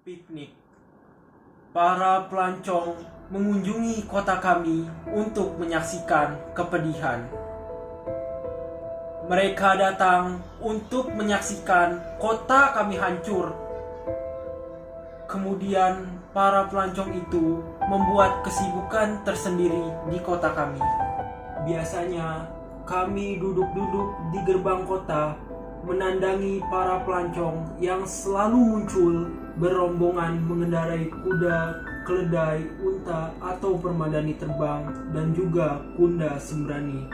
Piknik. Para pelancong mengunjungi kota kami untuk menyaksikan kepedihan. Mereka datang untuk menyaksikan kota kami hancur. Kemudian para pelancong itu membuat kesibukan tersendiri di kota kami. Biasanya kami duduk-duduk di gerbang kota menandangi para pelancong yang selalu muncul berombongan mengendarai kuda, keledai, unta, atau permadani terbang, dan juga kuda sembrani.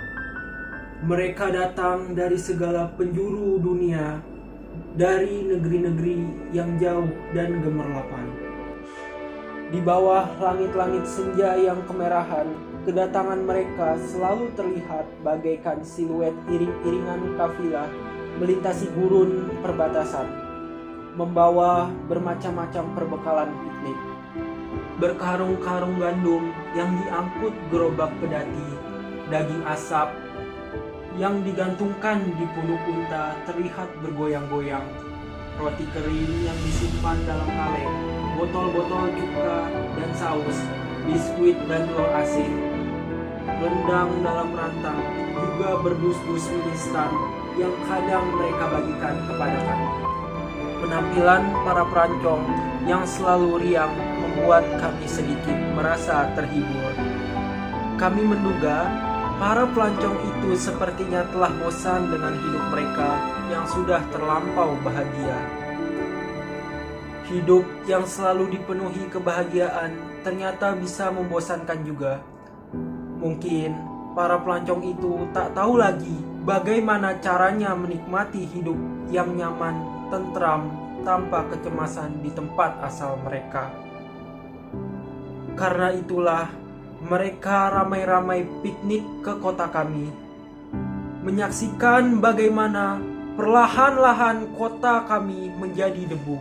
Mereka datang dari segala penjuru dunia, dari negeri-negeri yang jauh dan gemerlapan. Di bawah langit-langit senja yang kemerahan, kedatangan mereka selalu terlihat bagaikan siluet iring-iringan kafilah melintasi gurun perbatasan, membawa bermacam-macam perbekalan piknik. Berkarung-karung gandum yang diangkut gerobak pedati, daging asap yang digantungkan di punuk unta terlihat bergoyang-goyang, roti kering yang disimpan dalam kaleng, botol-botol cuka dan saus, biskuit dan telur asin, rendang dalam rantang, juga berdus-dus mie instan yang kadang mereka bagikan kepada kami. Penampilan para perancong yang selalu riang membuat kami sedikit merasa terhibur. Kami menduga para pelancong itu sepertinya telah bosan dengan hidup mereka yang sudah terlampau bahagia. Hidup yang selalu dipenuhi kebahagiaan ternyata bisa membosankan juga. Mungkin para pelancong itu tak tahu lagi bagaimana caranya menikmati hidup yang nyaman, tentram, tanpa kecemasan di tempat asal mereka. Karena itulah mereka ramai-ramai piknik ke kota kami, menyaksikan bagaimana perlahan-lahan kota kami menjadi debu.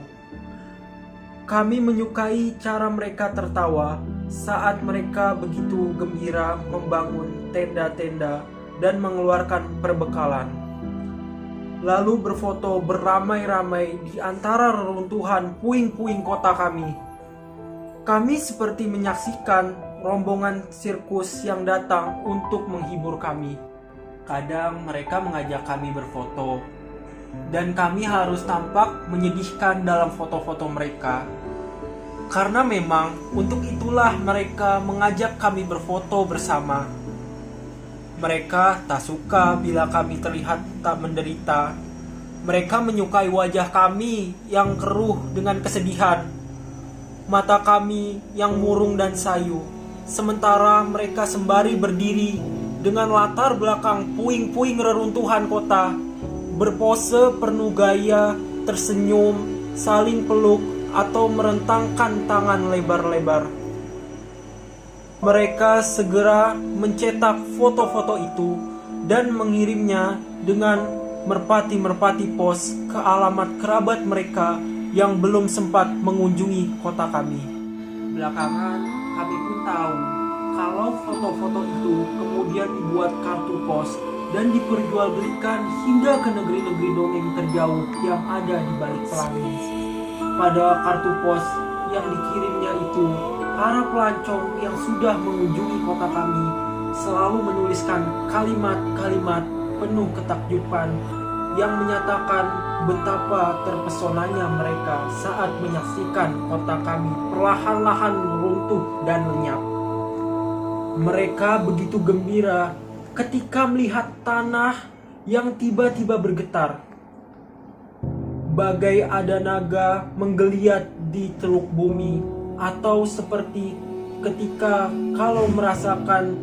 Kami menyukai cara mereka tertawa saat mereka begitu gembira membangun tenda-tenda dan mengeluarkan perbekalan, lalu berfoto beramai-ramai di antara reruntuhan puing-puing kota kami. Kami seperti menyaksikan rombongan sirkus yang datang untuk menghibur kami. Kadang mereka mengajak kami berfoto, dan kami harus tampak menyedihkan dalam foto-foto mereka. Karena memang untuk itulah mereka mengajak kami berfoto bersama. Mereka tak suka bila kami terlihat tak menderita. Mereka menyukai wajah kami yang keruh dengan kesedihan, mata kami yang murung dan sayu, sementara mereka sembari berdiri dengan latar belakang puing-puing reruntuhan kota, berpose penuh gaya, tersenyum, saling peluk, atau merentangkan tangan lebar-lebar. Mereka segera mencetak foto-foto itu dan mengirimnya dengan merpati-merpati pos ke alamat kerabat mereka yang belum sempat mengunjungi kota kami. Belakangan kami pun tahu kalau foto-foto itu kemudian dibuat kartu pos dan diperjualbelikan hingga ke negeri-negeri dongeng terjauh yang ada di balik pelangi. Pada kartu pos yang dikirimnya itu, para pelancong yang sudah mengunjungi kota kami selalu menuliskan kalimat-kalimat penuh ketakjuban yang menyatakan betapa terpesonanya mereka saat menyaksikan kota kami perlahan-lahan runtuh dan lenyap. Mereka begitu gembira ketika melihat tanah yang tiba-tiba bergetar, bagai ada naga menggeliat di teluk bumi, atau seperti ketika kalau merasakan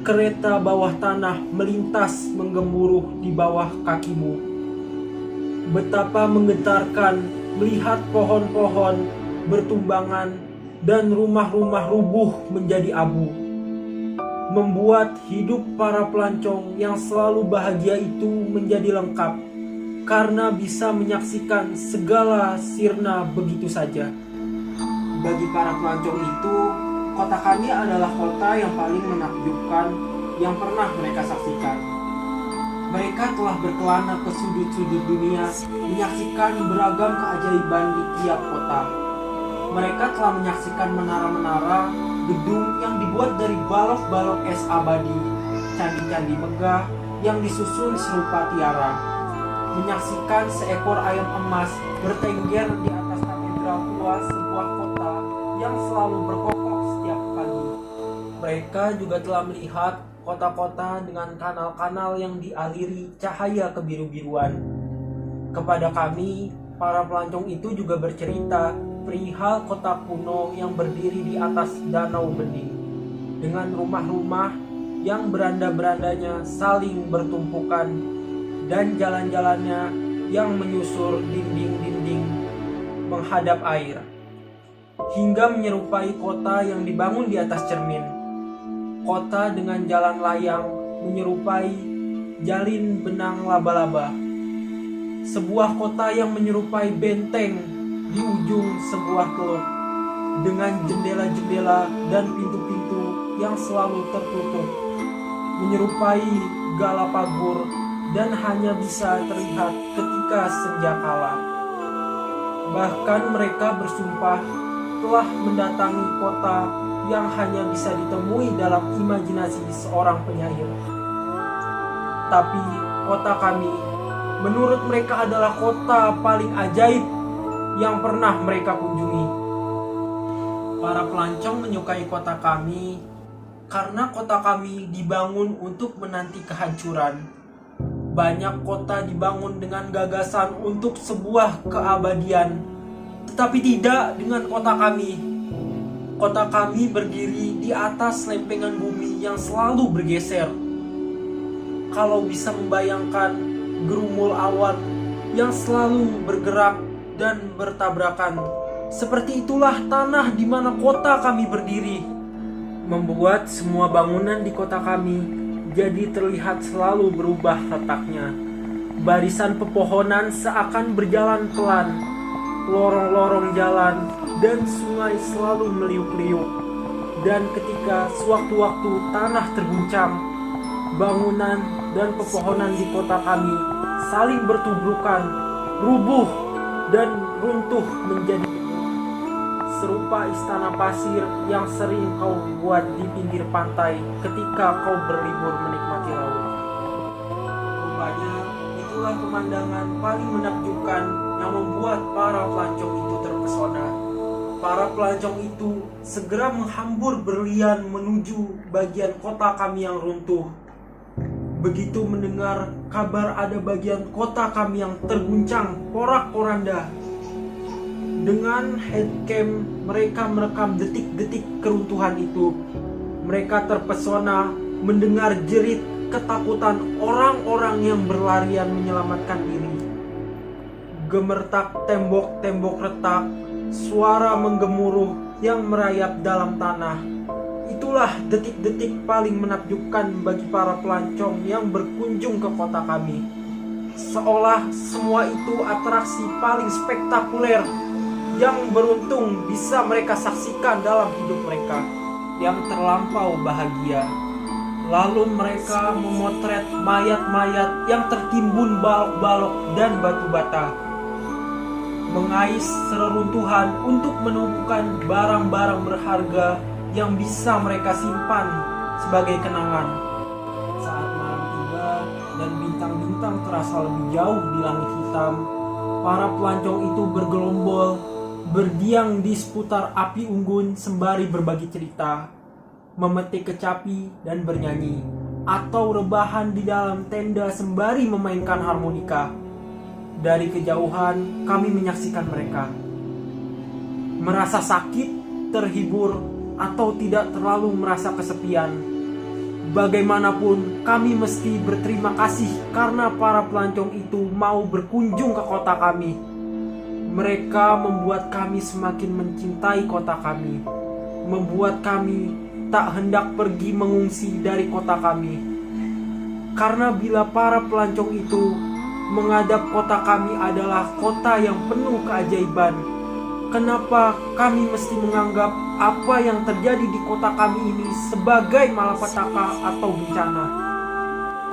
kereta bawah tanah melintas menggemuruh di bawah kakimu. Betapa menggetarkan melihat pohon-pohon bertumbangan dan rumah-rumah rubuh menjadi abu. Membuat hidup para pelancong yang selalu bahagia itu menjadi lengkap, karena bisa menyaksikan segala sirna begitu saja. Bagi para pelancong itu, kota kami adalah kota yang paling menakjubkan yang pernah mereka saksikan. Mereka telah berkelana ke sudut-sudut dunia, menyaksikan beragam keajaiban di tiap kota. Mereka telah menyaksikan menara-menara, gedung yang dibuat dari balok-balok es abadi, candi-candi megah yang disusun serupa tiara. Menyaksikan seekor ayam emas bertengger di atas katedral tua sebuah kota yang selalu berkokok setiap pagi. Mereka juga telah melihat kota-kota dengan kanal-kanal yang dialiri cahaya kebiru-biruan. Kepada kami, para pelancong itu juga bercerita perihal kota kuno yang berdiri di atas danau bening, dengan rumah-rumah yang beranda-berandanya saling bertumpukan dan jalan-jalannya yang menyusur dinding-dinding menghadap air, hingga menyerupai kota yang dibangun di atas cermin. Kota dengan jalan layang menyerupai jalin benang laba-laba. Sebuah kota yang menyerupai benteng di ujung sebuah teluk, dengan jendela-jendela dan pintu-pintu yang selalu tertutup, menyerupai Galapagur dan hanya bisa terlihat ketika senja kala. Bahkan mereka bersumpah telah mendatangi kota yang hanya bisa ditemui dalam imajinasi seorang penyair. Tapi kota kami, menurut mereka, adalah kota paling ajaib yang pernah mereka kunjungi. Para pelancong menyukai kota kami karena kota kami dibangun untuk menanti kehancuran. Banyak kota dibangun dengan gagasan untuk sebuah keabadian, tetapi tidak dengan kota kami. Kota kami berdiri di atas lempengan bumi yang selalu bergeser. Kalau bisa membayangkan gerumul awan yang selalu bergerak dan bertabrakan, seperti itulah tanah di mana kota kami berdiri, membuat semua bangunan di kota kami jadi terlihat selalu berubah letaknya. Barisan pepohonan seakan berjalan pelan, lorong-lorong jalan dan sungai selalu meliuk-liuk. Dan ketika sewaktu-waktu tanah terguncang, bangunan dan pepohonan di kota kami saling bertubrukan, rubuh dan runtuh menjadi serupa istana pasir yang sering kau buat di pinggir pantai ketika kau berlibur menikmati laut. Rupanya itulah pemandangan paling menakjubkan yang membuat para pelancong itu terpesona. Para pelancong itu segera menghambur berlian menuju bagian kota kami yang runtuh. Begitu mendengar kabar ada bagian kota kami yang terguncang porak-poranda, dengan headcam mereka merekam detik-detik keruntuhan itu. Mereka terpesona mendengar jerit ketakutan orang-orang yang berlarian menyelamatkan diri. Gemertak tembok-tembok retak, suara menggemuruh yang merayap dalam tanah. Itulah detik-detik paling menakjubkan bagi para pelancong yang berkunjung ke kota kami. Seolah semua itu atraksi paling spektakuler yang beruntung bisa mereka saksikan dalam hidup mereka yang terlampau bahagia. Lalu mereka memotret mayat-mayat yang tertimbun balok-balok dan batu bata, mengais reruntuhan untuk menemukan barang-barang berharga yang bisa mereka simpan sebagai kenangan. Saat malam tiba dan bintang-bintang terasa lebih jauh di langit hitam, para pelancong itu bergelombol, berdiam di seputar api unggun sembari berbagi cerita, memetik kecapi dan bernyanyi, atau rebahan di dalam tenda sembari memainkan harmonika. Dari kejauhan kami menyaksikan mereka, merasa sakit, terhibur, atau tidak terlalu merasa kesepian. Bagaimanapun kami mesti berterima kasih karena para pelancong itu mau berkunjung ke kota kami. Mereka membuat kami semakin mencintai kota kami, membuat kami tak hendak pergi mengungsi dari kota kami. Karena bila para pelancong itu menghadap kota kami adalah kota yang penuh keajaiban, kenapa kami mesti menganggap apa yang terjadi di kota kami ini sebagai malapetaka atau bencana?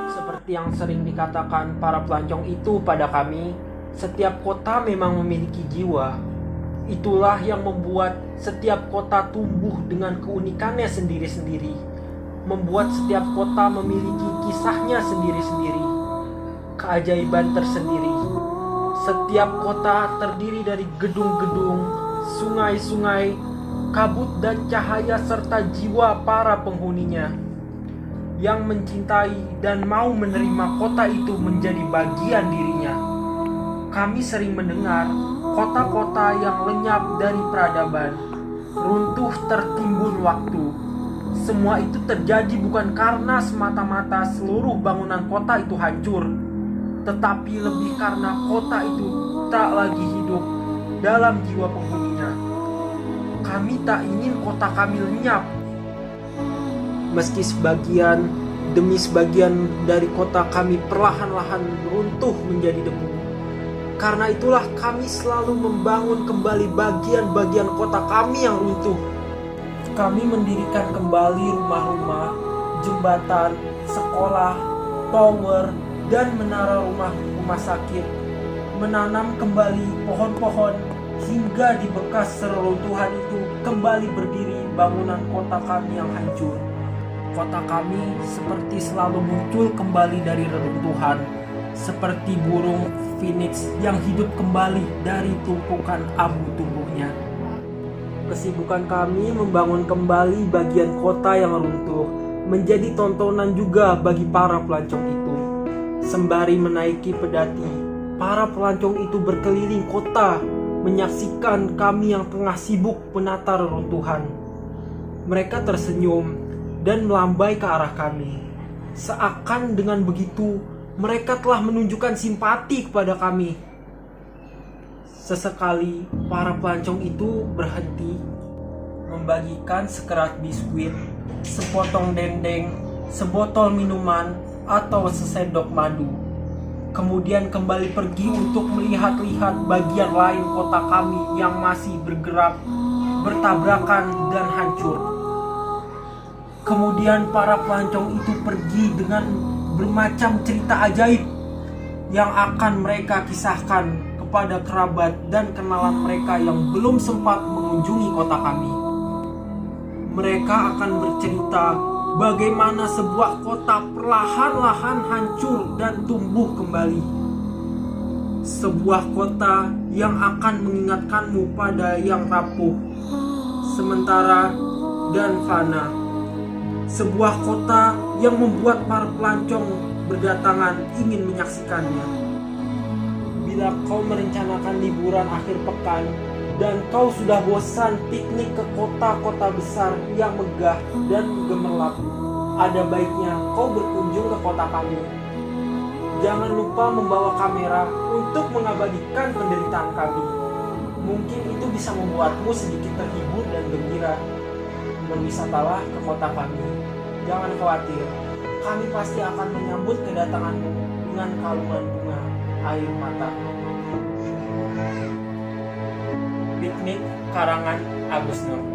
Seperti yang sering dikatakan para pelancong itu pada kami, setiap kota memang memiliki jiwa. Itulah yang membuat setiap kota tumbuh dengan keunikannya sendiri-sendiri, membuat setiap kota memiliki kisahnya sendiri-sendiri, keajaiban tersendiri. Setiap kota terdiri dari gedung-gedung, sungai-sungai, kabut dan cahaya serta jiwa para penghuninya yang mencintai dan mau menerima kota itu menjadi bagian dirinya. Kami sering mendengar kota-kota yang lenyap dari peradaban, runtuh tertimbun waktu. Semua itu terjadi bukan karena semata-mata seluruh bangunan kota itu hancur, tetapi lebih karena kota itu tak lagi hidup dalam jiwa penghuninya. Kami tak ingin kota kami lenyap. Meski sebagian demi sebagian dari kota kami perlahan-lahan runtuh menjadi debu. Karena itulah kami selalu membangun kembali bagian-bagian kota kami yang runtuh. Kami mendirikan kembali rumah-rumah, jembatan, sekolah, tower, dan menara rumah sakit. Menanam kembali pohon-pohon hingga di bekas reruntuhan itu kembali berdiri bangunan kota kami yang hancur. Kota kami seperti selalu muncul kembali dari reruntuhan, seperti burung phoenix yang hidup kembali dari tumpukan abu tubuhnya. Kesibukan kami membangun kembali bagian kota yang runtuh menjadi tontonan juga bagi para pelancong itu. Sembari menaiki pedati, para pelancong itu berkeliling kota menyaksikan kami yang tengah sibuk menata reruntuhan. Mereka tersenyum dan melambai ke arah kami. Seakan dengan begitu mereka telah menunjukkan simpati kepada kami. Sesekali para pelancong itu berhenti, membagikan sekerat biskuit, sepotong dendeng, sebotol minuman, atau sesendok madu. Kemudian kembali pergi untuk melihat-lihat bagian lain kota kami yang masih bergerak, bertabrakan, dan hancur. Kemudian para pelancong itu pergi dengan bermacam cerita ajaib yang akan mereka kisahkan kepada kerabat dan kenalan mereka yang belum sempat mengunjungi kota kami. Mereka akan bercerita bagaimana sebuah kota perlahan-lahan hancur dan tumbuh kembali. Sebuah kota yang akan mengingatkanmu pada yang rapuh, sementara, dan fana. Sebuah kota yang membuat para pelancong berdatangan ingin menyaksikannya. Bila kau merencanakan liburan akhir pekan dan kau sudah bosan piknik ke kota-kota besar yang megah dan gemerlap, ada baiknya kau berkunjung ke kota kami. Jangan lupa membawa kamera untuk mengabadikan penderitaan kami. Mungkin itu bisa membuatmu sedikit terhibur dan gembira. Berwisatalah ke kota kami. Jangan khawatir, kami pasti akan menyambut kedatanganmu dengan kalungan bunga air mata. Piknik karangan Agus Nur.